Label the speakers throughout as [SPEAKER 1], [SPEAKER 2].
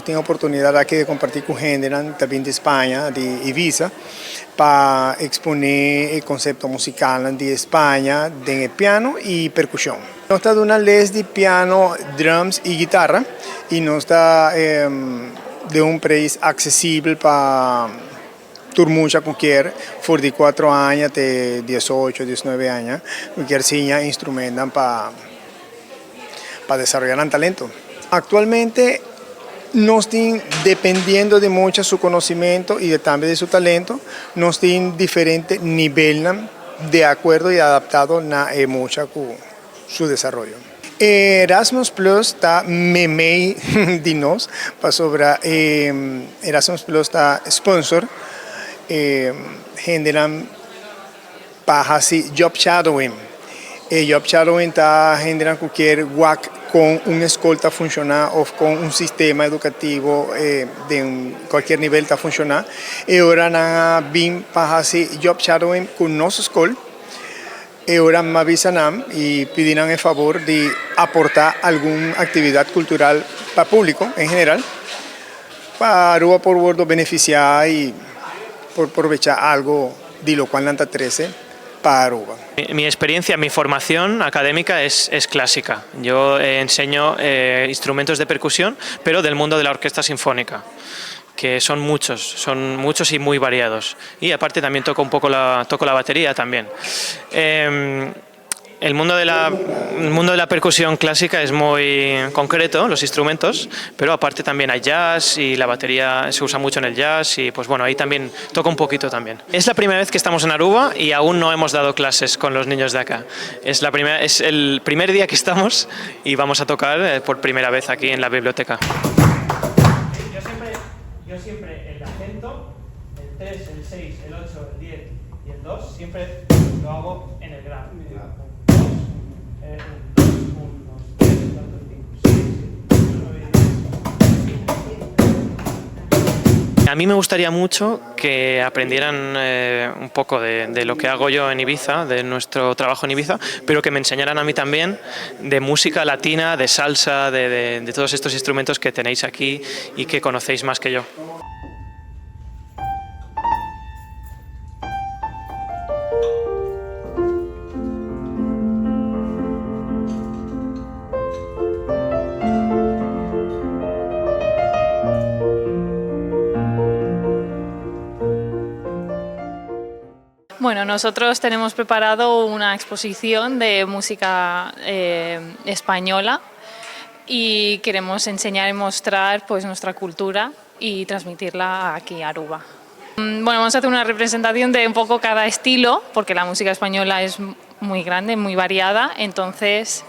[SPEAKER 1] tenemos oportunidad aquí de compartir con gente también de España, de Ibiza, para exponer el concepto musical de España, de piano y percusión. Nos está dando una les de piano, drums y guitarra, y nos está de un precio accesible para turmucha cualquier, for de 4 años, de 18, 19 años, cualquier instrumento para desarrollar un talento. Actualmente no están dependiendo de mucho su conocimiento y también de su talento, no están diferentes niveles de acuerdo y adaptado a mucho su desarrollo. Erasmus Plus está meme de nos para sobre Erasmus Plus está sponsor generan para así job shadowing. El job shadowing está generando cualquier WAC con una escolta funcional o con un sistema educativo de cualquier nivel está funcionando. Y ahora bien para hacer job shadowing con nuestra escuela. Y ahora me avisan y piden el favor de aportar alguna actividad cultural para el público en general, para por beneficiar y por aprovechar algo de lo cual Nanta 13 para Aruba.
[SPEAKER 2] Mi experiencia, mi formación académica es clásica. Yo enseño instrumentos de percusión, pero del mundo de la orquesta sinfónica, que son muchos y muy variados. Y aparte también toco la batería también. El mundo de la percusión clásica es muy concreto, los instrumentos, pero aparte también hay jazz y la batería se usa mucho en el jazz y pues bueno, ahí también toco un poquito también. Es la primera vez que estamos en Aruba y aún no hemos dado clases con los niños de acá. Es el primer día que estamos y vamos a tocar por primera vez aquí en la biblioteca. Yo siempre el acento, el 3, el 6, el 8, el 10 y el 2, siempre lo hago en el grave. A mí me gustaría mucho que aprendieran un poco de lo que hago yo en Ibiza, de nuestro trabajo en Ibiza, pero que me enseñaran a mí también de música latina, de salsa, de todos estos instrumentos que tenéis aquí y que conocéis más que yo.
[SPEAKER 3] Bueno, nosotros tenemos preparado una exposición de música española y queremos enseñar y mostrar pues, nuestra cultura y transmitirla aquí a Aruba. Bueno, vamos a hacer una representación de un poco cada estilo, porque la música española es muy grande, muy variada, entonces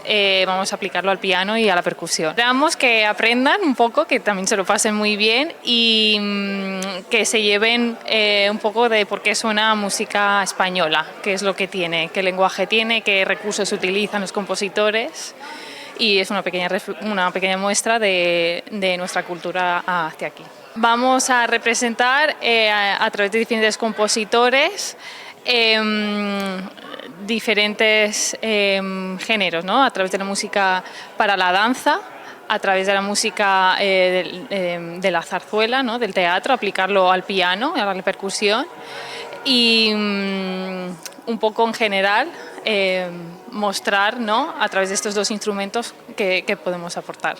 [SPEAKER 3] vamos a aplicarlo al piano y a la percusión. Esperamos que aprendan un poco, que también se lo pasen muy bien y que se lleven un poco de por qué suena música española, qué es lo que tiene, qué lenguaje tiene, qué recursos utilizan los compositores, y es una pequeña muestra de nuestra cultura hacia aquí. Vamos a representar a través de diferentes compositores diferentes géneros, ¿no? A través de la música para la danza, a través de la música de la zarzuela, ¿no? Del teatro, aplicarlo al piano, a la percusión y un poco en general mostrar, ¿no? A través de estos dos instrumentos que podemos aportar.